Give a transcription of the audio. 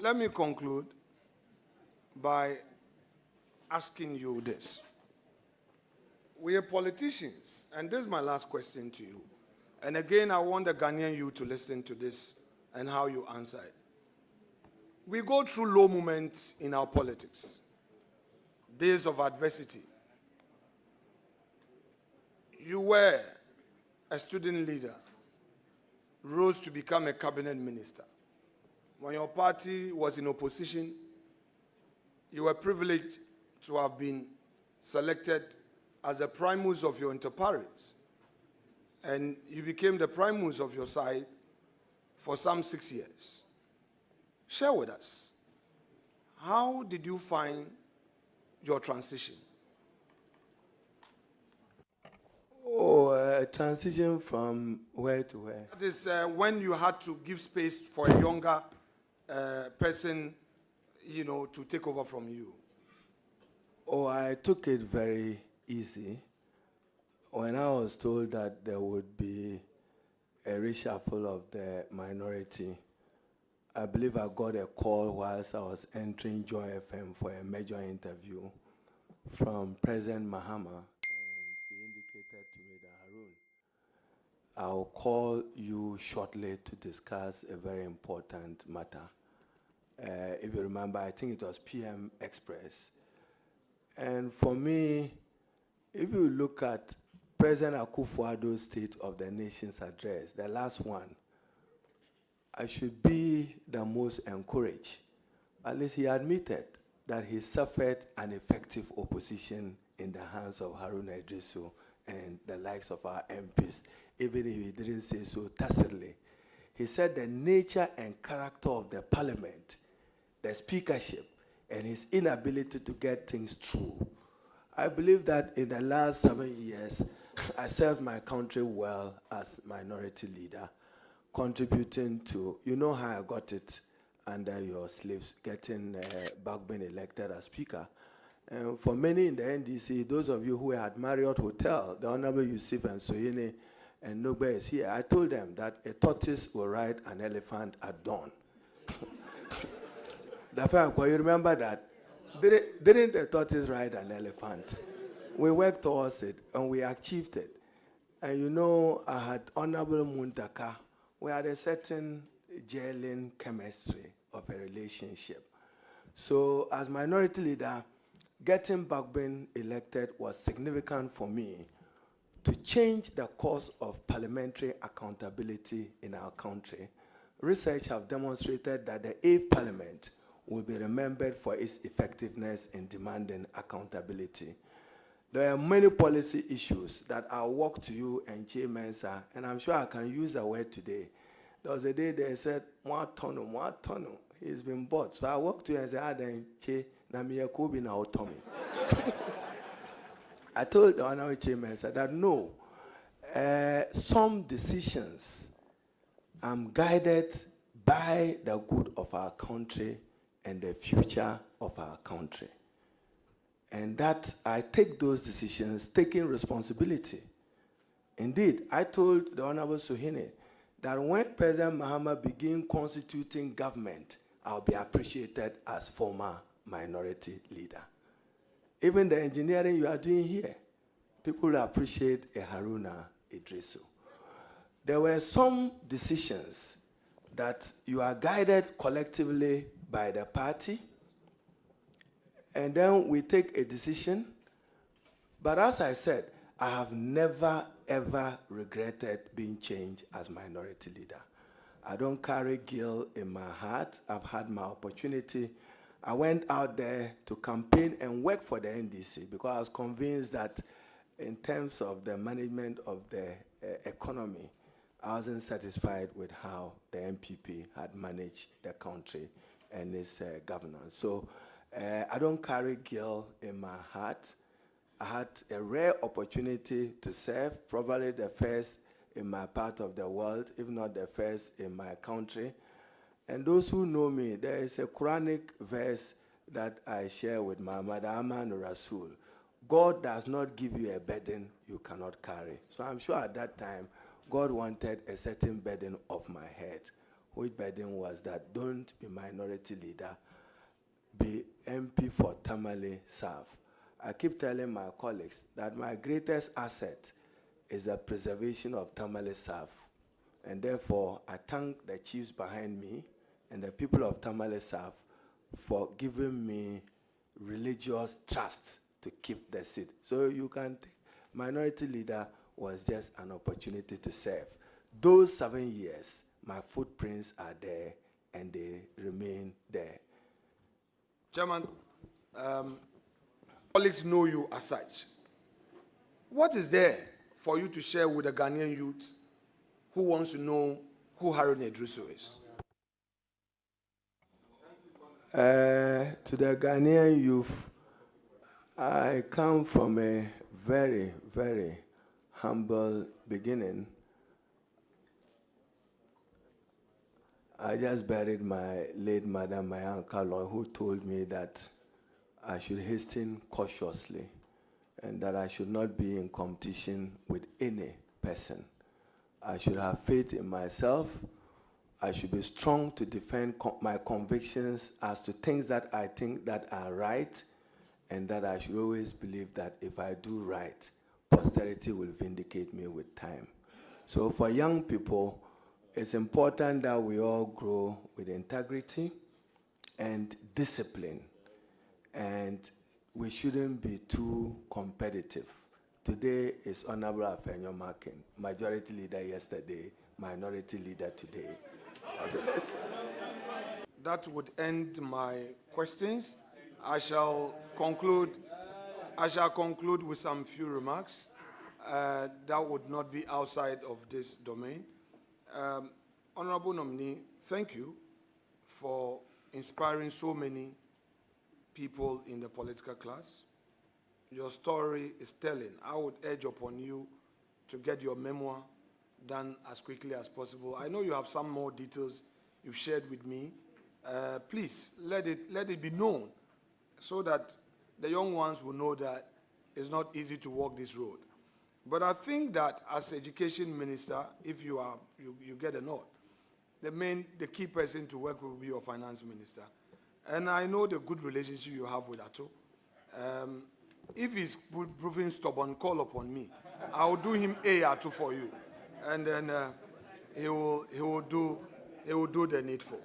Let me conclude by asking you this. We are politicians, and this is my last question to you. And again, I want the Ghanaian youth to listen to this and how you answer it. We go through low moments in our politics, days of adversity. You were a student leader, rose to become a cabinet minister. When your party was in opposition, you were privileged to have been selected as a primus of your inter-pares. And you became the primus of your side for some 6 years. Share with us, how did you find your transition? Transition from where to where? That is when you had to give space for a younger person, to take over from you. I took it very easy. When I was told that there would be a reshuffle of the minority, I believe I got a call whilst I was entering Joy FM for a major interview from President Mahama, and he indicated to me that, Harun, I'll call you shortly to discuss a very important matter. If you remember, I think it was PM Express. And for me, if you look at President Akufo-Addo's State of the Nation's address, the last one, I should be the most encouraged. At least he admitted that he suffered an effective opposition in the hands of Haruna Iddrisu and the likes of our MPs, even if he didn't say so tacitly. He said the nature and character of the parliament, the speakership, and his inability to get things through. I believe that in the last 7 years, I served my country well as minority leader, contributing to, you know how I got it under your slaves, getting Bagbin elected as speaker. And for many in the NDC, those of you who were at Marriott Hotel, the Honorable Yusuf and Soyene and nobody is here, I told them that a tortoise will ride an elephant at dawn. You remember that? Didn't the tortoise ride an elephant? We worked towards it, and we achieved it. And I had Honorable Muntaka. We had a certain gelling chemistry of a relationship. So as minority leader, getting Bagbin elected was significant for me to change the course of parliamentary accountability in our country. Research have demonstrated that the 8th Parliament will be remembered for its effectiveness in demanding accountability. There are many policy issues that I'll walk to you and Che Mensa, and I'm sure I can use the word today. There was a day they said, one ton, he's been bought. So I walked to you and said, then Che, na miye kubi na otomi. I told the Honorable Che Mensa that no, some decisions I'm guided by the good of our country and the future of our country. And that I take those decisions, taking responsibility. Indeed, I told the Honorable Suhine that when President Mahama begin constituting government, I'll be appreciated as former minority leader. Even the engineering you are doing here, people appreciate a Haruna Iddrisu. There were some decisions that you are guided collectively by the party, and then we take a decision. But as I said, I have never, ever regretted being changed as minority leader. I don't carry guilt in my heart. I've had my opportunity. I went out there to campaign and work for the NDC because I was convinced that in terms of the management of the economy, I wasn't satisfied with how the MPP had managed the country and its governance. So I don't carry guilt in my heart. I had a rare opportunity to serve, probably the first in my part of the world, if not the first in my country. And those who know me, there is a Quranic verse that I share with my mother, Aman Rasul. God does not give you a burden you cannot carry. So I'm sure at that time, God wanted a certain burden off my head, which burden was that don't be minority leader, be MP for Tamale South. I keep telling my colleagues that my greatest asset is the preservation of Tamale South. And therefore, I thank the chiefs behind me and the people of Tamale South for giving me religious trust to keep the seat. So you can think minority leader was just an opportunity to serve. Those 7 years, my footprints are there and they remain there. Chairman, colleagues know you as such. What is there for you to share with the Ghanaian youth who wants to know who Haruna Iddrisu is? To the Ghanaian youth, I come from a very, very humble beginning. I just buried my late mother, my uncle, who told me that I should hasten cautiously and that I should not be in competition with any person. I should have faith in myself. I should be strong to defend my convictions as to things that I think that are right, and that I should always believe that if I do right, posterity will vindicate me with time. So for young people, it's important that we all grow with integrity and discipline, and we shouldn't be too competitive. Today is Honorable Afenyo Makin, majority leader yesterday, minority leader today. That would end my questions. I shall conclude with some few remarks that would not be outside of this domain. Honorable nominee, thank you for inspiring so many people in the political class. Your story is telling. I would urge upon you to get your memoir done as quickly as possible. I know you have some more details you've shared with me. Please, let it be known so that the young ones will know that it's not easy to walk this road. But I think that as education minister, if you get a nod, the key person to work with will be your finance minister. And I know the good relationship you have with Ato. If he's proving stubborn, call upon me. I will do him Ato for you. And then he will do the needful.